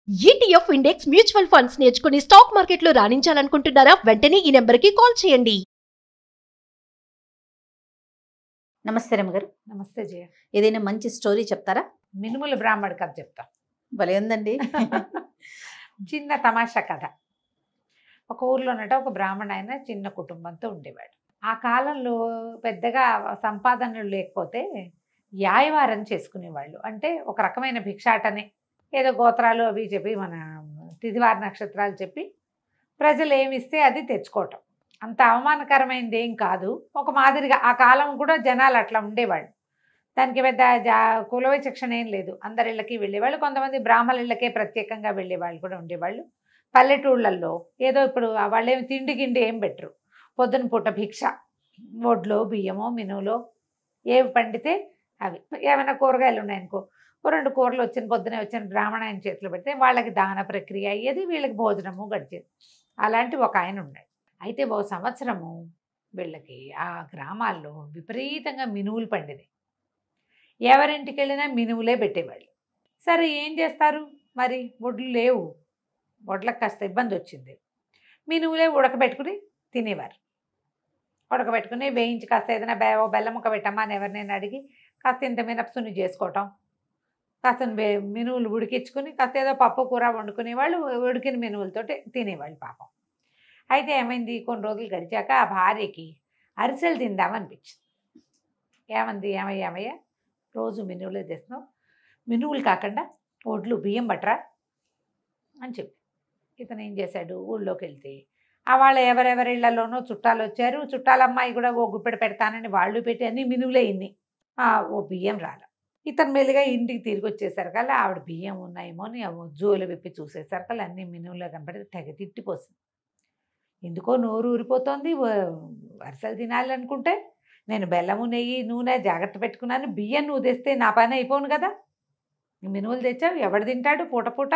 ETF index mutual funds నేర్చుకుని stock మార్కెట్లో రాణించాలనుకుంటున్నారా? వెంటనే ఈ నెంబర్కి కాల్ చేయండి. నమస్తే రమ్మగారు. నమస్తే జయ. ఏదైనా మంచి స్టోరీ చెప్తారా? మినుముల బ్రాహ్మడి కథ చెప్తా. భలే ఉందండి. చిన్న తమాషా కథ. ఒక ఊర్లోనట ఒక బ్రాహ్మణ ఆయన చిన్న కుటుంబంతో ఉండేవాడు. ఆ కాలంలో పెద్దగా సంపాదనలు లేకపోతే యాయవారం చేసుకునేవాళ్ళు. అంటే ఒక రకమైన భిక్షాటనే, ఏదో గోత్రాలు అవి చెప్పి మన తిథివార నక్షత్రాలు చెప్పి ప్రజలు ఏమిస్తే అది తెచ్చుకోవటం. అంత అవమానకరమైనది ఏం కాదు. ఒక మాదిరిగా ఆ కాలం కూడా జనాలు అట్లా ఉండేవాళ్ళు. దానికి పెద్ద కుల విచక్షణ ఏం లేదు. అందరి ఇళ్ళకి వెళ్ళేవాళ్ళు. కొంతమంది బ్రాహ్మణ ఇళ్ళకే ప్రత్యేకంగా వెళ్ళేవాళ్ళు కూడా ఉండేవాళ్ళు. పల్లెటూళ్ళల్లో ఏదో ఇప్పుడు వాళ్ళేమి తిండి గిండి ఏం పెట్టరు. పొద్దున పూట భిక్ష, వడ్లో బియ్యమో మినువులో ఏవి పండితే అవి. ఏమైనా కూరగాయలు ఉన్నాయనుకో, రెండు కూరలు పొద్దునే వచ్చిన బ్రాహ్మణ ఆయన చేతిలో పెడితే వాళ్ళకి దాన ప్రక్రియ అయ్యేది, వీళ్ళకి భోజనము గడిచేది. అలాంటి ఒక ఆయన ఉన్నాడు. అయితే ఓ సంవత్సరము వీళ్ళకి ఆ గ్రామాల్లో విపరీతంగా మినువులు పండినాయి. ఎవరింటికి వెళ్ళినా మినువులే పెట్టేవాళ్ళు. సరే ఏం చేస్తారు మరి, వడ్లు లేవు, వడ్లకు కాస్త ఇబ్బంది వచ్చింది. మినువులే ఉడకబెట్టుకుని తినేవారు. ఉడకబెట్టుకుని వేయించి కాస్త ఏదైనా బెల్లం ముక్క పెట్టమ్మా అని ఎవరినైనా అడిగి కాస్త ఇంత మినపసుని చేసుకోవటం, కాస్త మినువులు ఉడికించుకుని కాస్త ఏదో పప్పు కూర వండుకునేవాళ్ళు. ఉడికిన మినువులతోటి తినేవాళ్ళు పాపం. అయితే ఏమైంది, కొన్ని రోజులు గడిచాక ఆ భార్యకి అరిసెలు తిందామనిపించింది. ఏమయ్యా రోజు మినువులే తెస్తున్నావు, మినువులు కాకుండా వడ్లు బియ్యం పట్టరా అని చెప్పి ఇతను ఏం చేశాడు, ఊళ్ళోకి వెళ్తే ఆ వాళ్ళ ఎవరెవరిళ్లలోనో చుట్టాలు వచ్చారు. చుట్టాలమ్మాయి కూడా ఓ గుప్పెడు పెడతానని వాళ్ళు పెట్టి అన్ని మినువులే ఇన్ని, ఓ బియ్యం రాల. ఇతను మెల్లిగా ఇంటికి తిరిగి వచ్చేసరికల్లా ఆవిడ బియ్యం ఉన్నాయేమో అని జోలు విప్పి చూసేసరికల్లా అన్ని మినువులో కనపడి తెగ తిట్టిపోతుంది. ఎందుకో నోరు ఊరిపోతుంది. వరుసలు తినాలనుకుంటే నేను బెల్లము నెయ్యి నూనె జాగ్రత్త పెట్టుకున్నాను, బియ్యం నువ్వు తెస్తే నా పని అయిపోను కదా, మినువులు తెచ్చావు ఎవడు తింటాడు పూట పూట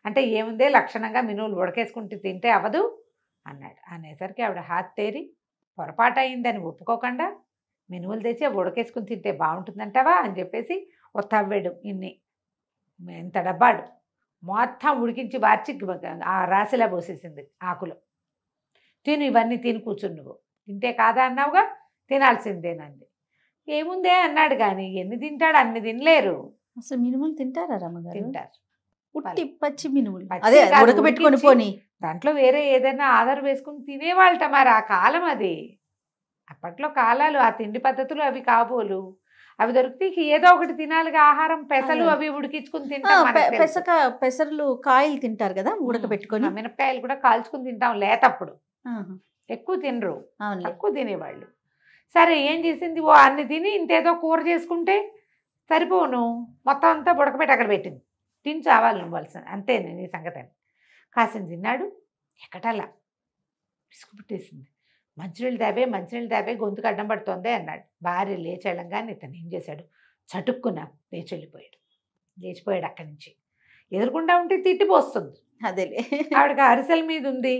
అంటే ఏముందే, లక్షణంగా మినువులు ఉడకేసుకుంటూ తింటే అవ్వదు అన్నాడు. అనేసరికి ఆవిడ హాత్ తేరి పొరపాటు అయిందని ఒప్పుకోకుండా మినువులు తెచ్చి ఉడకేసుకుని తింటే బాగుంటుందంటావా అని చెప్పేసి ఓ తవ్వెడు ఇన్ని ఎంత డబ్బాడు మొత్తం ఉడికించి వార్చి ఆ రాశిలా పోసేసింది ఆకులో. తిను, ఇవన్నీ తిని కూర్చుని, నువ్వు తింటే కాదా అన్నావుగా, తినాల్సిందేనండి. ఏముందే అన్నాడు. కానీ ఎన్ని తింటాడు, అన్ని తినలేరు. అసలు మినుములు తింటారా రమ్మగారు? తింటారు. ఉట్టి పచ్చి మినుములు, పచ్చి అదే కాదు, ఉడకబెట్టుకొని ఉడికించి పోని దాంట్లో వేరే ఏదైనా ఆధార్ వేసుకుని తినేవాళ్ళట. మరి ఆ కాలం అది, అప్పట్లో కాలాలు, ఆ తిండి పద్ధతులు అవి కాబోలు. అవి దొరికితే ఏదో ఒకటి తినాలిగా ఆహారం. పెసలు అవి ఉడికించుకుని తింటాం. పెసర్లు కాయలు తింటారు కదా ఉడకబెట్టుకొని. మినపకాయలు కూడా కాల్చుకుని తింటాం లేతప్పుడు. ఎక్కువ తినరు, తక్కువ తినేవాళ్ళు. సరే ఏం చేసింది, ఓ అన్ని తిని ఇంతేదో కూర చేసుకుంటే సరిపోను, మొత్తం అంతా ఉడకబెట్టి అక్కడ పెట్టింది. తిని చావాలి నువ్వు వలసిన, అంతే నీ సంగతి అని. కాసిన తిన్నాడు, ఎక్కటల్లా విసుగు పుట్టేసింది. మంచినీళ్ళు తాపే గొంతుకు అడ్డం పడుతోందే అన్నాడు. భార్య లేచెళ్ళంగానే ఇతను ఏం చేశాడు, చటుక్కున లేచిపోయాడు అక్కడి నుంచి. ఎదురుకుండా ఉంటే తిట్టిపోస్తుంది. అదేలే, ఆవిడకి అరిసెల మీద ఉంది,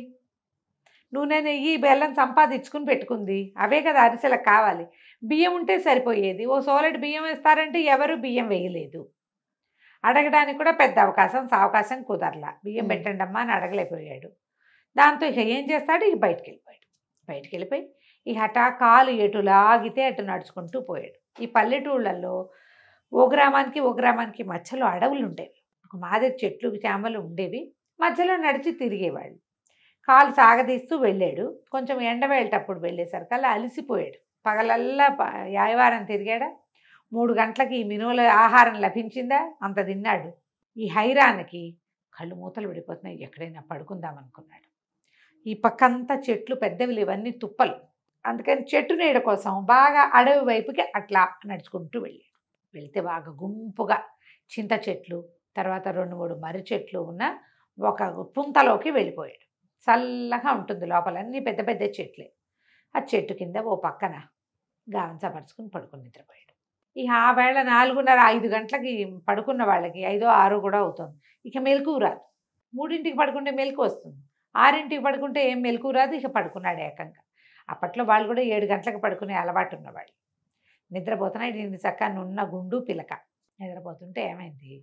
నూనె నెయ్యి బెల్లం సంపాదించుకుని పెట్టుకుంది. అవే కదా అరిసెలకు కావాలి. బియ్యం ఉంటే సరిపోయేది. ఓ సోలెడ్ బియ్యం వేస్తారంటే ఎవరు బియ్యం వేయలేదు. అడగడానికి కూడా పెద్ద అవకాశం కుదరలా. బియ్యం పెట్టండి అమ్మా అని అడగలేకపోయాడు. దాంతో ఇక ఏం చేస్తాడు, ఇక బయటికి వెళ్ళిపోయి ఈ హఠా కాలు ఎటు లాగితే అటు నడుచుకుంటూ పోయాడు. ఈ పల్లెటూళ్ళల్లో ఓ గ్రామానికి మధ్యలో అడవులు ఉండేవి. ఒక మాదిరి చెట్లు చేమలు ఉండేవి. మధ్యలో నడిచి తిరిగేవాళ్ళు. కాలు సాగదీస్తూ వెళ్ళాడు. కొంచెం ఎండ వెళ్ళేటప్పుడు వెళ్ళేసరికల్లా అలసిపోయాడు. పగలల్లా యాయవారం తిరిగాడా. 3 గంటలకి ఈ మినువుల ఆహారం లభించిందా, అంత తిన్నాడు. ఈ హైరానికి కళ్ళు మూతలు విడిపోతున్నాయి. ఎక్కడైనా పడుకుందామనుకున్నాడు. ఈ పక్కంతా చెట్లు పెద్దవి, ఇవన్నీ తుప్పలు. అందుకని చెట్టు నీడ కోసం బాగా అడవి వైపుకి అట్లా నడుచుకుంటూ వెళ్తే బాగా గుంపుగా చింత చెట్లు, తర్వాత 2-3 మర్రి చెట్లు ఉన్న ఒక పుంతలోకి వెళ్ళిపోయాడు. చల్లగా ఉంటుంది లోపల, అన్నీ పెద్ద పెద్ద చెట్లే. ఆ చెట్టు కింద ఓ పక్కన గావంచపరుచుకుని పడుకుని నిద్రపోయాడు. ఇక ఆ వేళ 4:30-5 గంటలకి పడుకున్న వాళ్ళకి 5-6 కూడా అవుతుంది. ఇక మెలకువ రాదు. 3ంటికి పడుకుంటే మెలకు వస్తుంది, 6ంటికి పడుకుంటే ఏం మెలకు రాదు. ఇక పడుకున్నాడు ఏకంగా. అప్పట్లో వాళ్ళు కూడా 7 గంటలకు పడుకునే అలవాటు ఉన్నవాళ్ళు. నిద్రపోతున్నాడు. దీన్ని చక్కగా నున్న గుండు పిలక నిద్రపోతుంటే ఏమైంది,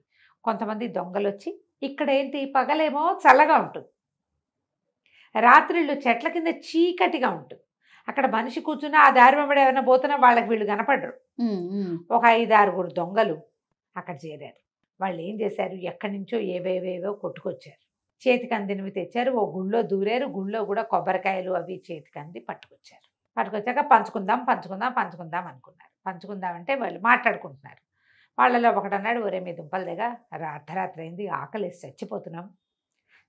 కొంతమంది దొంగలు వచ్చి ఇక్కడ ఏంటి, పగలేమో చల్లగా ఉంటుంది, రాత్రిళ్ళు చెట్ల కింద చీకటిగా ఉంటుంది. అక్కడ మనిషి కూర్చున్నా ఆ దారి వెంబడి ఏమైనా పోతున్నా వాళ్ళకి వీళ్ళు కనపడరు. ఒక 5-6 దొంగలు అక్కడ చేరారు. వాళ్ళు ఏం చేశారు, ఎక్కడి నుంచో ఏవేవేవో కొట్టుకొచ్చారు, చేతికి అందినవి తెచ్చారు. ఓ గుళ్ళో దూరారు. గుళ్ళో కూడా కొబ్బరికాయలు అవి చేతికి అంది పట్టుకొచ్చారు. పట్టుకొచ్చాక పంచుకుందాం పంచుకుందాం పంచుకుందాం అనుకున్నారు. పంచుకుందామంటే వాళ్ళు మాట్లాడుకుంటున్నారు. వాళ్ళలో ఒకటి అన్నాడు, ఒరే మీ దుంపల దగ్గర అర్ధరాత్రి అయింది, ఆకలేసి చచ్చిపోతున్నాం,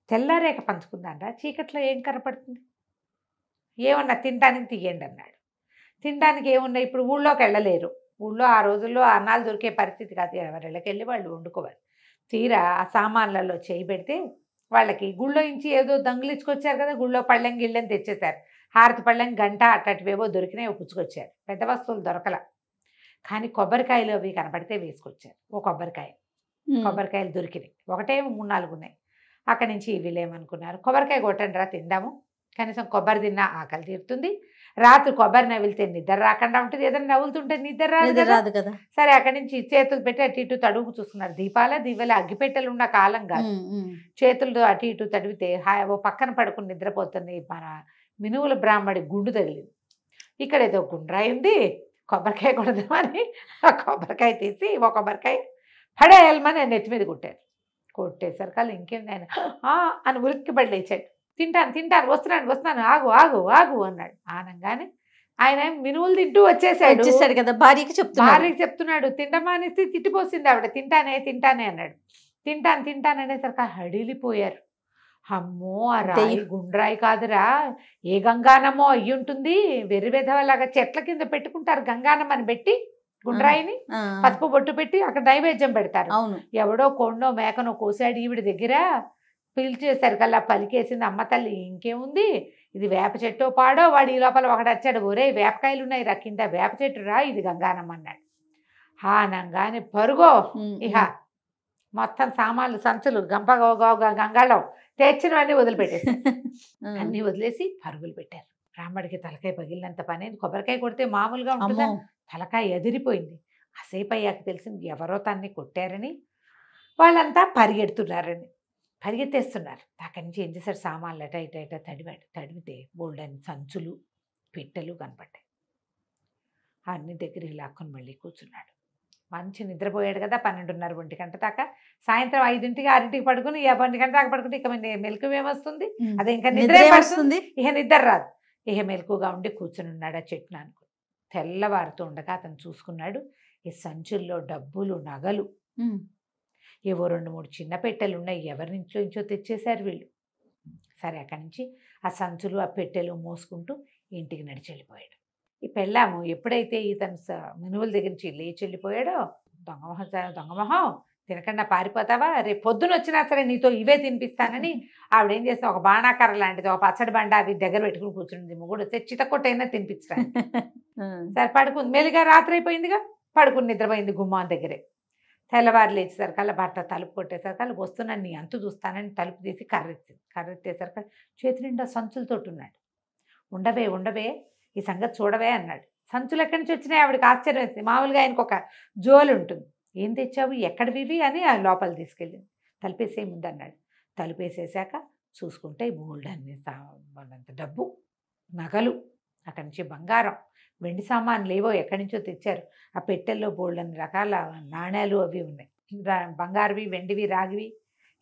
తెల్లారేక పంచుకుందాంరా, చీకట్లో ఏం కనపడుతుంది, ఏమన్నా తినడానికి తీయండి అన్నాడు. తినడానికి ఏమున్నాయి, ఇప్పుడు ఊళ్ళోకి వెళ్ళలేరు, ఊళ్ళో ఆ రోజుల్లో అన్నాలు దొరికే పరిస్థితి కాదు, ఎవరిళ్ళకి వెళ్ళి వాళ్ళు వండుకోవాలి. తీరా ఆ సామాన్లలో చేయి పెడితే వాళ్ళకి గుళ్ళో నుంచి ఏదో దొంగిలించుకొచ్చారు కదా, గుళ్ళో పళ్ళెం గిళ్ళని తెచ్చేశారు. హారతి పళ్ళెం గంట అట్టటివేవో దొరికినాయి, పుచ్చుకొచ్చారు. పెద్ద వస్తువులు దొరకల, కానీ కొబ్బరికాయలు అవి కనపడితే వేసుకొచ్చారు. ఓ కొబ్బరికాయలు దొరికినాయి, ఒకటే 3-4 ఉన్నాయి. అక్కడి నుంచి వీళ్ళేమనుకున్నారు, కొబ్బరికాయ కొట్టండి రా తిందాము, కనీసం కొబ్బరి తిన్నా ఆకలి తీరుతుంది, రాత్రి కొబ్బరి నవ్విలితే నిద్ర రాకుండా ఉంటుంది, ఏదైనా నవ్వులుతుంటే నిద్ర రాదు కదా. సరే అక్కడి నుంచి చేతులు పెట్టి అటు ఇటు తడుగు చూస్తున్నారు. దీపాల అగ్గిపెట్టెలు ఉన్న కాలం కాదు, చేతులు అటు ఇటు తడివితే ఓ పక్కన పడుకుని నిద్రపోతుంది మన మినువుల బ్రాహ్మడి గుండు తగిలింది. ఇక్కడ ఏదో గుండ్రాయి ఉంది, కొబ్బరికాయ కొడదామని ఆ కొబ్బరికాయ తీసి ఒక కొబ్బరికాయ పడేయాలమని నెత్తి మీద కొట్టేసరికి వాళ్ళు ఇంకేంది ఆయన అని ఉలిక్కిపడి లేచాడు. తింటాను వస్తున్నాను ఆగు ఆగు ఆగు అన్నాడు. ఆనంగానే ఆయన మినువులు తింటూ వచ్చేసాడు కదా, భార్యకి చెప్తున్నాడు. తిండమానేసి తిట్టిపోసింది ఆవిడ. తింటానే అన్నాడు. తింటాను అనేసరికి హడిలిపోయారు. అమ్మో ఆ రాయి గుండ్రాయి కాదురా, ఏ గంగానమో అయ్యి ఉంటుంది, వెర్రివెధవలాగా చెట్ల కింద పెట్టుకుంటారు గంగానం అని పెట్టి గుండ్రాయిని పసుపు బొట్టు పెట్టి అక్కడ నైవేద్యం పెడతారు. ఎవడో కొండో మేకనో కోసాడు ఈవిడ దగ్గర, పిలిచేసరికల్లా పలికేసింది అమ్మ తల్లి, ఇంకేముంది ఇది వేప చెట్టో పాడో. వాడు ఈ లోపల ఒకటి వచ్చాడు, ఒరే వేపకాయలు ఉన్నాయి రా కింద, వేప చెట్టు రా, ఇది గంగానం అన్నాడు. హానంగానే పరుగో ఇహ మొత్తం సామాన్లు సంచులు గంగాళం తెచ్చినవన్నీ వదిలిపెట్టేశారు. అన్నీ వదిలేసి పరుగులు పెట్టారు. బ్రాహ్మడికి తలకాయ పగిలినంత పని. కొబ్బరికాయ కొడితే మామూలుగా ఉంటుందా, తలకాయ ఎదిరిపోయింది. కాసేపు అయ్యాక తెలిసింది ఎవరో తన్ని కొట్టారని. వాళ్ళంతా పరిగెత్తేస్తున్నారు. అక్కడి నుంచి ఏం చేశారు, సామాన్లు అట ఇట తడివితే బోల్డని సంచులు పిట్టలు కనపడ్డాయి. అన్ని దగ్గరికి లాక్కొని మళ్ళీ కూర్చున్నాడు. మంచి నిద్రపోయాడు కదా, 12:30 1 గంట దాకా. సాయంత్రం 5ంటికి 6ంటికి పడుకుని 1 గంట దాకా పడుకుంటే ఇక మెలకు ఏమొస్తుంది, అదే ఇంకా నిద్ర పడుతుంది, ఇక నిద్ర రాదు. ఇక మెలకుగా ఉండి కూర్చుని ఉన్నాడు ఆ చెట్టును అనుకుని. తెల్లవారుతూ ఉండగా అతను చూసుకున్నాడు, ఈ సంచుల్లో డబ్బులు నగలు ఏవో 2-3 చిన్న పెట్టెలు ఉన్నాయి, ఎవరి నుంచో తెచ్చేశారు వీళ్ళు. సరే అక్కడి నుంచి ఆ సంచులు ఆ పెట్టెలు మోసుకుంటూ ఇంటికి నడిచి వెళ్ళిపోయాడు. ఈ పెళ్ళాము ఎప్పుడైతే ఇతను మినువుల దగ్గర నుంచి లేచి వెళ్ళిపోయాడో, దొంగమొహం తినకుండా పారిపోతావా, రేపు పొద్దున వచ్చినా సరే నీతో ఇవే తినిపిస్తానని ఆవిడేం చేస్తా, ఒక బాణాకర్ర లాంటిది ఒక పచ్చడి బండ అవి దగ్గర పెట్టుకుని కూర్చుంది. మొగుడు వస్తే చితకొట్టైనా తినిపించడానికి. సరే పడుకుంది, మెల్లిగా రాత్రి అయిపోయిందిగా, పడుకుని నిద్రపోయింది గుమ్మాన్ దగ్గరే. తెల్లవారు లేచేసరికల్లా భర్త తలుపు కొట్టేసరికల్లా వస్తున్నాను నీ అంతు చూస్తానని తలుపు తీసి కర్రెత్తేసరికి చేతి నిండా సంచులతోటి ఉన్నాడు. ఉండవే ఈ సంగతి చూడవే అన్నాడు. సంచులు ఎక్కడి నుంచి వచ్చినాయి ఆవిడకి ఆశ్చర్యం వేసింది. మామూలుగా ఆయనకు ఒక జోలు ఉంటుంది, ఏం తెచ్చావు ఎక్కడివి అని ఆ లోపల తీసుకెళ్ళింది. తలుపేసే ముందు అన్నాడు. తలుపేసేసాక చూసుకుంటే బోల్డన్ని అంత డబ్బు నగలు, అక్కడి నుంచి బంగారం వెండి సామాన్లు ఏవో ఎక్కడి నుంచో తెచ్చారు. ఆ పెట్టెల్లో బోల్డన్ని రకాల నాణ్యాలు అవి ఉన్నాయి, బంగారువి వెండివి రాగివి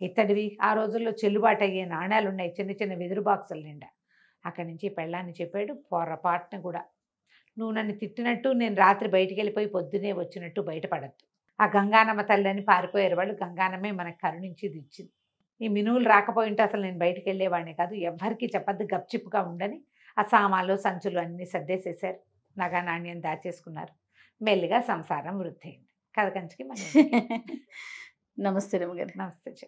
ఇత్తడివి. ఆ రోజుల్లో చెల్లుబాటు అయ్యే నాణ్యాలు ఉన్నాయి, చిన్న చిన్న వెదురు బాక్సుల నిండా. అక్కడి నుంచి పెళ్ళాన్ని చెప్పాడు, పొరపాటున కూడా నువ్వు నన్ను తిట్టినట్టు నేను రాత్రి బయటికి వెళ్ళిపోయి పొద్దునే వచ్చినట్టు బయటపడద్దు. ఆ గంగానమ్మ తల్లని పారిపోయారు వాళ్ళు, గంగానమ్మే మనకు కరుణించి ఇచ్చింది. ఈ మినువులు రాకపోయింటే అసలు నేను బయటికి వెళ్ళేవాడిని కాదు, ఎవ్వరికీ చెప్పద్దు గప్చిప్పుగా ఉండని. ఆ సామాన్లు సంచులు అన్నీ సర్దేసేసారు, నగా నాణ్యం దాచేసుకున్నారు. మెల్లిగా సంసారం వృద్ధి అయింది. కథ కంచికి మన నమస్తే రమగారు. నమస్తే.